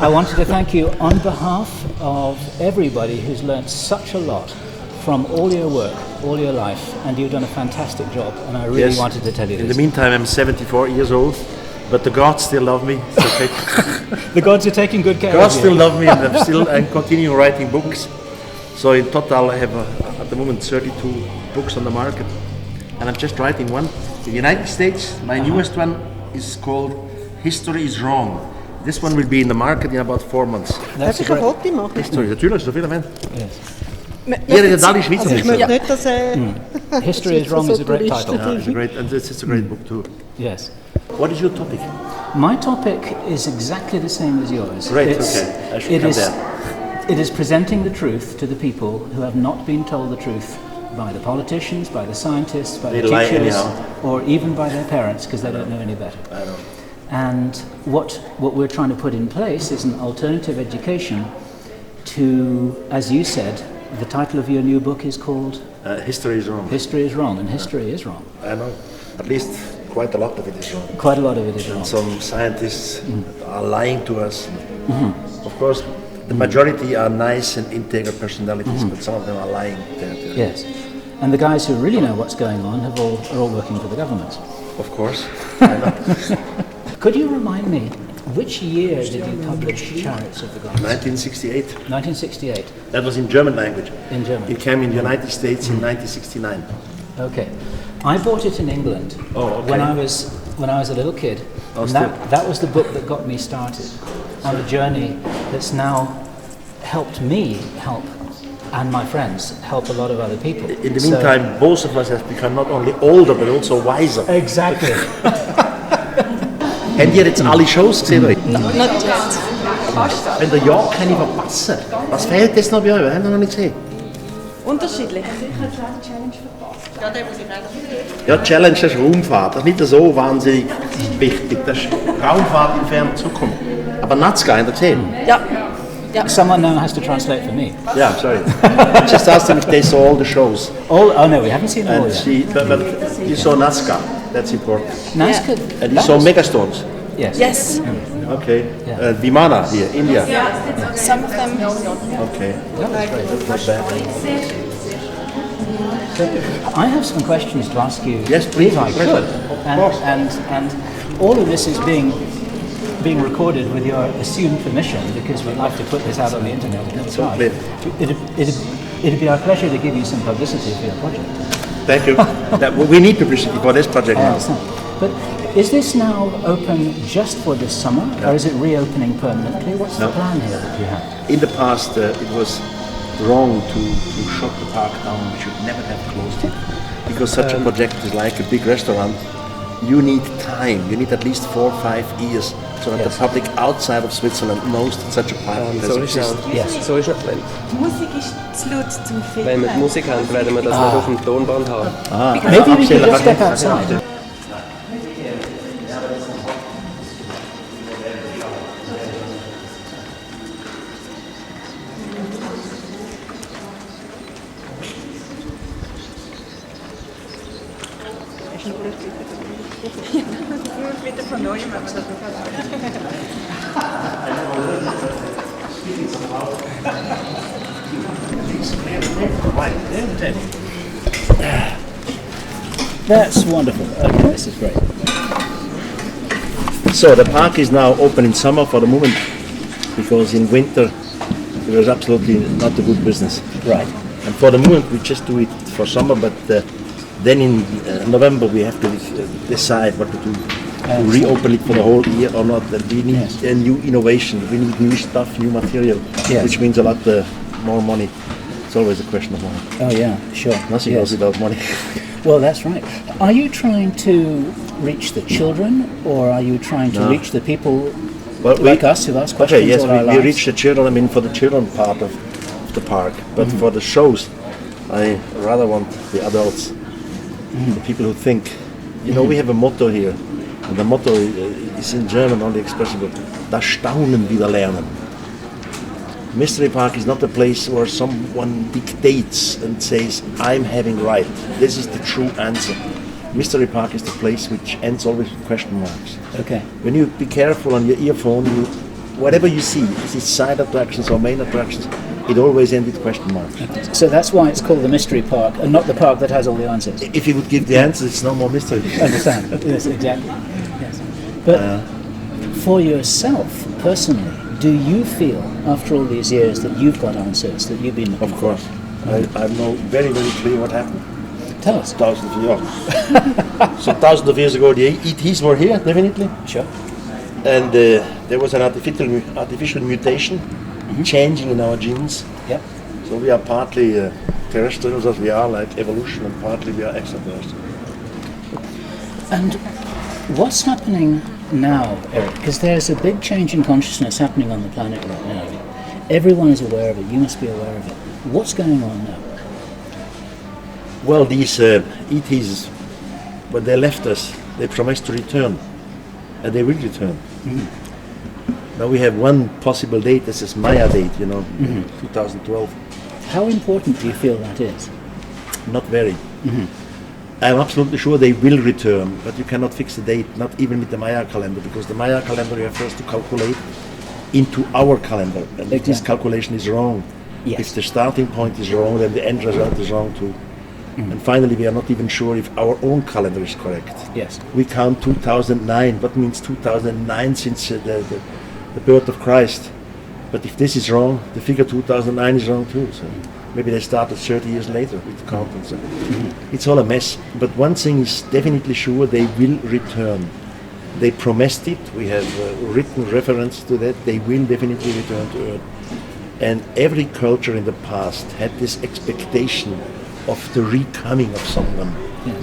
I wanted to thank you on behalf of everybody who's learnt such a lot from all your work, all your life, and you've done a fantastic job, and I really wanted to tell you this. In the meantime, I'm 74 years old, but the gods still love me. Okay. The gods are taking good care of you. Gods still love me, and I'm continuing writing books. So in total, I have at the moment 32 books on the market, and I'm just writing one. In the United States, my newest one is called History is Wrong. This one will be in the market in about 4 months. Darf ich ein Foto machen? History, natürlich, so viel erwähnt. Yes. History is Wrong is a great title. Yeah, it's a great book too. Yes. What is your topic? My topic is exactly the same as yours. Great, okay. I should come there. It is presenting the truth to the people who have not been told the truth by the politicians, by the scientists, by the teachers, or even by their parents, because they don't know any better. I know. And what we're trying to put in place is an alternative education to, as you said, the title of your new book is called? History is Wrong. History is Wrong, and history is wrong. I know. At least quite a lot of it is wrong. Quite a lot of it is wrong. And some scientists are lying to us. Of course, the majority are nice and integral personalities, but some of them are lying there too. Yes. And the guys who really know what's going on are all working for the governments. Of course. I know. Could you remind me, which year did you publish Chariots of the Gods? 1968. 1968. That was in German language. In German. It came in the United States in 1969. Okay. I bought it in England when I was a little kid. Oh, and that was the book that got me started on a journey that's now helped me and my friends help a lot of other people. In the meantime, both of us have become not only older but also wiser. Exactly. Habt ihr jetzt alle Shows gesehen? Not yet. Wenn der Jahr keine verpassen. Was fehlt jetzt noch bei euch? Haben wir noch nicht gesehen? Unterschiedlich. Ja, die Challenge ist Raumfahrt. Das ist nicht so wahnsinnig wichtig. Das ist Raumfahrt in ferner Zukunft. Aber Nazca, habt ihr gesehen? Ja. Yeah. Someone now has to translate for me. Yeah, sorry. I just asked them if they saw all the shows. Oh no, we haven't seen all yet. But you saw Nazca, that's important. Nazca? Yeah. And you saw megastones? Yes. Yes. Okay. Vimana here, India? Yeah. Some of them. Okay. Not bad. So, I have some questions to ask you, yes, please, if I could. And all of this is being recorded with your assumed permission, because we'd like to put this out on the internet. It'd be our pleasure to give you some publicity for your project. Thank you. We need publicity for this project now. But is this now open just for this summer, or is it reopening permanently? What's the plan here that you have? In the past, it was wrong to shut the park down. We should never have closed it, because such a project is like a big restaurant. You need time. You need at least 4 or 5 years so that the public outside of Switzerland knows that such a park exists. So ist es. Musik ist zu laut zum Filmen. Wenn wir die Musik haben, werden wir das nicht auf dem Tonband haben. Maybe we could just step outside. Wieder von neuem. That's wonderful. Okay, this is great. So the park is now open in summer for the moment, because in winter it was absolutely not a good business. Right. And for the moment we just do it for summer, but then in November we have to decide what to do. To reopen it for the whole year or not. And we need a new innovation. We need new stuff, new material, which means a lot more money. It's always a question of money. Oh yeah, sure. Nothing goes without money. Well, that's right. Are you trying to reach the children, or are you trying to reach the people like us who ask questions? Okay, yes, all our we lives? reach the children. I mean, for the children part of the park, but for the shows, I rather want the adults, the people who think. You know, we have a motto here, and the motto is in German only expressible: das Staunen wieder lernen. Mystery Park is not a place where someone dictates and says, I'm having right. This is the true answer. Mystery Park is the place which ends always with question marks. Okay. When you be careful on your earphone, whatever you see, is it side attractions or main attractions, it always ends with question marks. So that's why it's called the mystery park, and not the park that has all the answers. If you would give the answers, it's no more mystery. Understand? Yes, exactly. Yes. But for yourself, personally, do you feel, after all these years, that you've got answers, that you've been looking Of course. I know very, very clear what happened. Tell us. Thousands of years. So thousands of years ago, the ETs were here, definitely. Sure. And there was an artificial mutation, changing in our genes. Yep. So we are partly terrestrials as we are, like evolution, and partly we are extraterrestrial. And what's happening now, Eric? Because there's a big change in consciousness happening on the planet right now. Everyone is aware of it. You must be aware of it. What's going on now? Well, these ETs, when they left us, they promised to return, and they will return. Now we have one possible date. This is Maya date, 2012. How important do you feel that is? Not very. I'm absolutely sure they will return, but you cannot fix the date, not even with the Maya calendar, because the Maya calendar you have first to calculate into our calendar, and if this calculation is wrong, if the starting point is wrong, then the end result is wrong too. And finally, we are not even sure if our own calendar is correct. Yes. We count 2009. What means 2009 since the birth of Christ? But if this is wrong, the figure 2009 is wrong too. So maybe they started 30 years later with counting. So it's all a mess. But one thing is definitely sure: they will return. They promised it. We have written reference to that. They will definitely return to Earth. And every culture in the past had this expectation of the recoming of someone,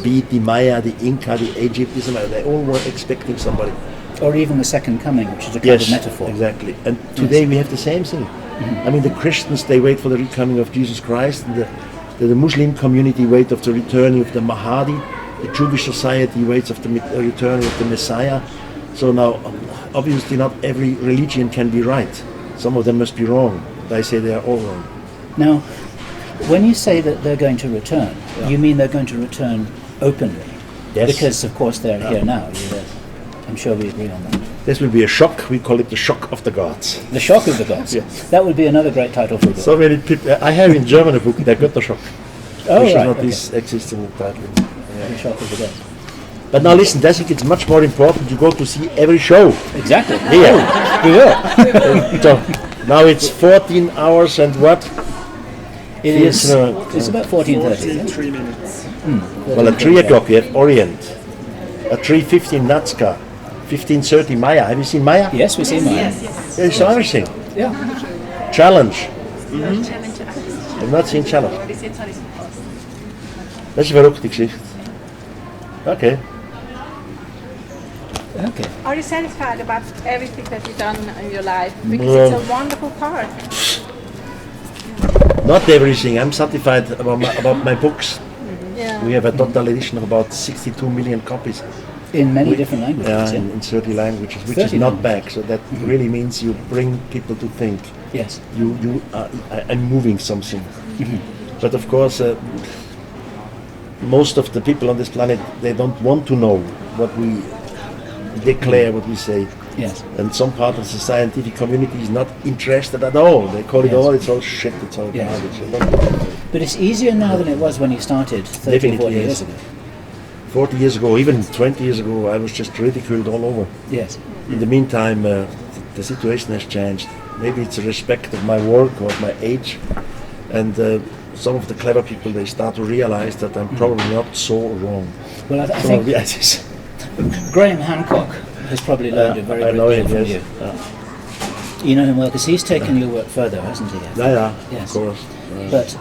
be it the Maya, the Inca, the Egyptians, they all were expecting somebody. Or even the second coming, which is a kind of metaphor. Exactly. And today we have the same thing. I mean, the Christians, they wait for the recoming of Jesus Christ, and the Muslim community waits of the returning of the Mahdi, the Jewish society waits of the returning of the Messiah. So now, obviously not every religion can be right. Some of them must be wrong. I say they are all wrong. Now, when you say that they're going to return, you mean they're going to return openly? Yes. Because, of course, they're here now. I'm sure we agree on that. This will be a shock. We call it the shock of the gods. The shock of the gods. Yes. That would be another great title for a book. So many people. I have in German a book, Der Götterschock. Oh, which right. is not Okay. this existing title. The shock of the gods. But now listen, I think it's much more important to go to see every show. Exactly. Here. We will. So now it's 14 hours and what? It is. It's about 14:30. 3 minutes. Well, at 3 o'clock we have Orient. At 3:15 Nazca. 15:30 Maya. Have you seen Maya? Yes, we see mine. It's everything. Yeah. Challenge. I've not seen Challenge. Das ist eine verrückte Geschichte. Okay. Okay. Are you satisfied about everything that you've done in your life? Because it's a wonderful part. Not everything. I'm satisfied about my books. Yeah. We have a total edition of about 62 million copies. In many different languages. In 30 languages, which 30 is not languages. bad. So that really means you bring people to think. Yes. I'm moving something. But of course, most of the people on this planet, they don't want to know what we declare, what we say. Yes. And some part of the scientific community is not interested at all. They call it all, it's all shit, it's all Yes. garbage. But it's easier now than it was when you started 30 or Definitely 40 years yes. ago. 40 years ago, even 20 years ago, I was just ridiculed all over. Yes. In the meantime, the situation has changed. Maybe it's a respect of my work or of my age. And some of the clever people, they start to realize that I'm probably not so wrong. Well, I So think yes, Graham Hancock has probably learned a very I great know deal him, from yes. you. You know him well because he's taken your work further, hasn't he? Yeah, Yes. of course. But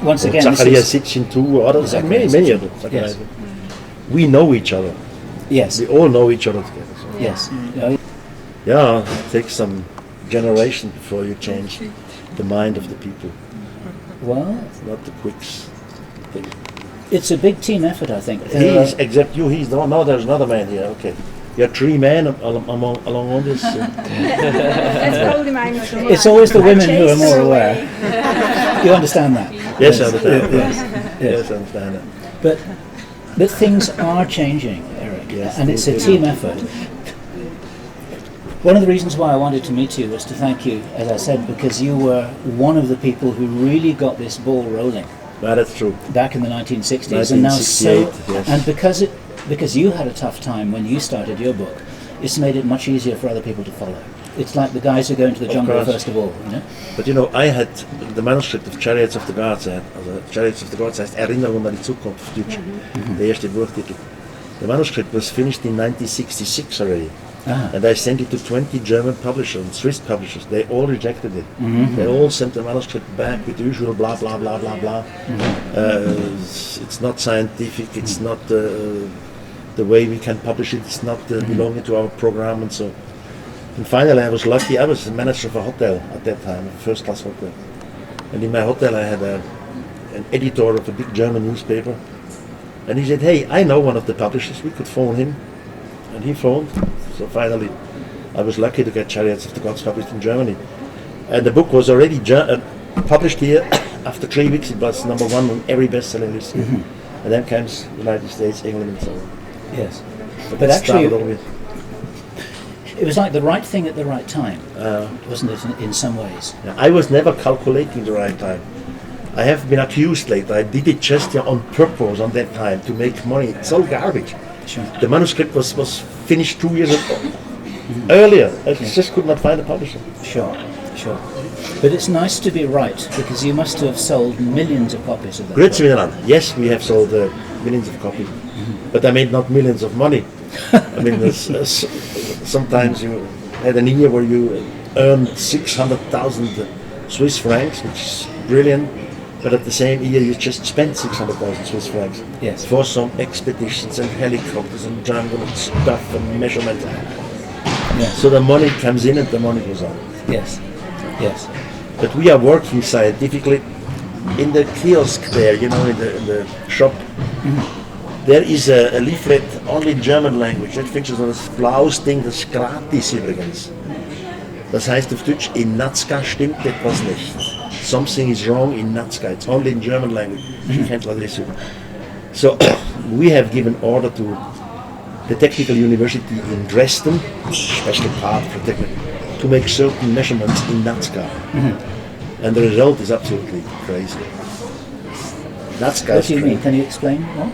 once again, Zacharias this is, Sitchin too, others, Zacharias many Sitchin, of them. Zacharias. yes. We know each other. yes, We all know each other together. So. yes. Yeah, it takes some generation before you change the mind of the people. Well, It's not the quick thing. it's a big team effort, I think. He's, except you, he's no, there's another man here, okay. You are 3 men along on this. That's probably mine. It's always the women who are more aware. You understand that? Yes, I understand. Yes. Yes, I understand that. But things are changing, Eric, Yes, and it's a they team effort. One of the reasons why I wanted to meet you was to thank you, as I said, because you were one of the people who really got this ball rolling. That's true. Back in the 1960s, and now 1968, yes. and because you had a tough time when you started your book, it's made it much easier for other people to follow. It's like the guys who go into the jungle course. first of all, you know. But you know, I had the manuscript of Chariots of the Gods, Chariots of the Gods heißt Erinnerung an die Zukunft auf Deutsch, der erste Buchtitel. The manuscript was finished in 1966 already. And I sent it to 20 German publishers and Swiss publishers. They all rejected it. They all sent the manuscript back with the usual blah blah blah blah blah. It's not scientific. It's not the way we can publish it. It's not belonging to our program and so. And finally, I was lucky. I was the manager of a hotel at that time, a first-class hotel. And in my hotel, I had an editor of a big German newspaper. And he said, "Hey, I know one of the publishers. We could phone him." And he phoned. So finally, I was lucky to get Chariots of the Gods published in Germany. And the book was already published here. After 3 weeks, it was number 1 on every bestselling list. And then comes United States, England, and so on. Yes. But But actually, actually, it was like the right thing at the right time, wasn't it, in some ways? I was never calculating the right time. I have been accused later. I did it just on purpose on that time to make money. It's all garbage. Sure. The manuscript was finished 2 years ago. Earlier, I just could not find a publisher. Sure. But it's nice to be right, because you must have sold millions of copies of that. Great Switzerland. Yes, we have sold millions of copies, but I made not millions of money. I mean, sometimes you had an year where you earned 600,000 Swiss francs, which is brilliant. But at the same year, you just spent 600,000 Swiss francs for some expeditions and helicopters and jungle and stuff and measurement. Yes. So the money comes in and the money goes out. Yes. But we are working scientifically in the kiosk there, you know, in the shop. There is a leaflet only in German language. Das findest du so das blaues Ding, das ist gratis übrigens. Das heißt auf Deutsch, in Nazca stimmt etwas nicht. Something is wrong in Nazca. It's only in German language. You can't let this. So we have given order to the Technical University in Dresden, special part for technical, to make certain measurements in Nazca. And the result is absolutely crazy. Nazca What do you mean? Can you explain more?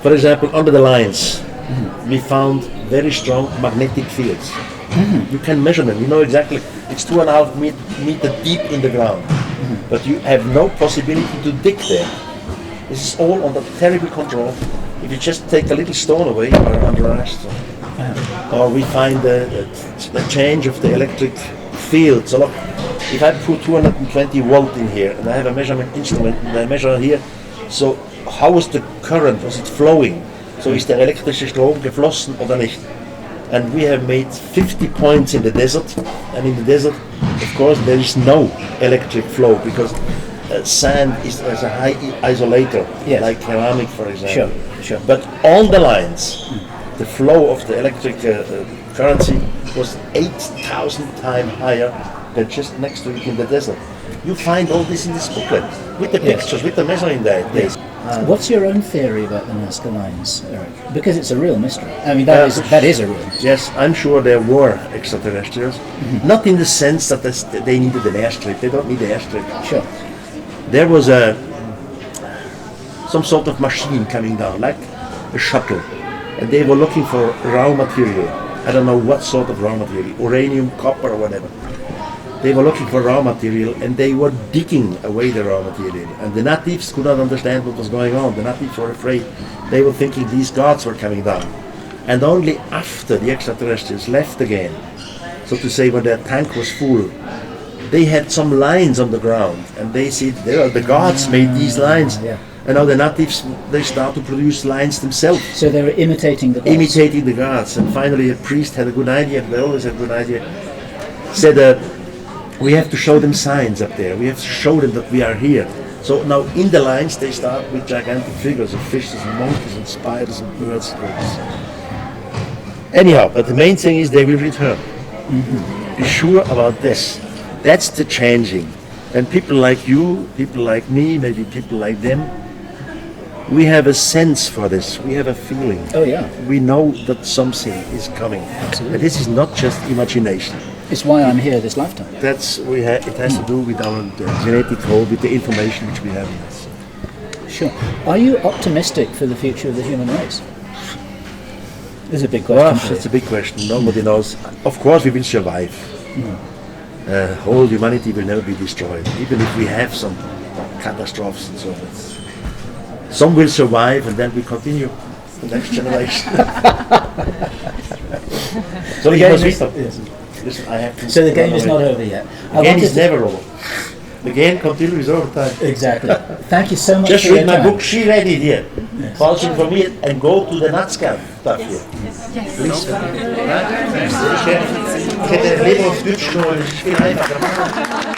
For example, under the lines, we found very strong magnetic fields. You can measure them. You know exactly. It's 2.5 meter deep in the ground, but you have no possibility to dig there. This is all under terrible control. If you just take a little stone away or under arrest, or we find the change of the electric field. So look, if I put 220 volt in here and I have a measurement instrument and I measure here, so how is the current? Was it flowing? So ist der elektrische Strom geflossen oder nicht? And we have made 50 points in the desert, and in the desert, of course, there is no electric flow because sand is as a high isolator, like ceramic, for example. Sure. But on the lines, the flow of the electric currency was 8,000 times higher than just next to it in the desert. You find all this in this booklet, with the pictures, with the measuring days. What's your own theory about the Nazca lines, Erich? Because it's a real mystery. I mean, that is a real mystery. Yes, I'm sure there were extraterrestrials. Not in the sense that they needed an airstrip. They don't need an airstrip. Sure. There was some sort of machine coming down, like a shuttle. And they were looking for raw material. I don't know what sort of raw material, uranium, copper, or whatever. They were looking for raw material and they were digging away the raw material. And the natives could not understand what was going on. The natives were afraid. They were thinking these gods were coming down. And only after the extraterrestrials left again, so to say when their tank was full, they had some lines on the ground. And they said, the gods made these lines. And now the natives, they start to produce lines themselves. So they were imitating the gods. Imitating the gods. And finally a priest had a good idea, they always had a good idea, said, we have to show them signs up there. We have to show them that we are here. So now in the lines they start with gigantic figures of fishes and monkeys and spiders and birds. Anyhow, but the main thing is they will return. Be sure about this. That's the changing. And people like you, people like me, maybe people like them, we have a sense for this. We have a feeling. Oh yeah. We know that something is coming. Absolutely. And this is not just imagination. It's why I'm here this lifetime. That's it has to do with our genetic code, with the information which we have in us. Sure. Are you optimistic for the future of the human race? This is a big question. Well, that's a big question. Nobody knows. Of course, we will survive. Whole humanity will never be destroyed, even if we have some catastrophes and so on. Some will survive, and then we continue the next generation. So The you game must is- wisdom. yes. Listen, I have to. So the game is not over yet. The game is never over. The game continues all the time. Exactly. Thank you so much Just for read your my time. book. She read it here. Falsing for me, and go to the Nazca stuff here. Please. Ich hätte lieber auf Deutsch nur, ich bin einfacher.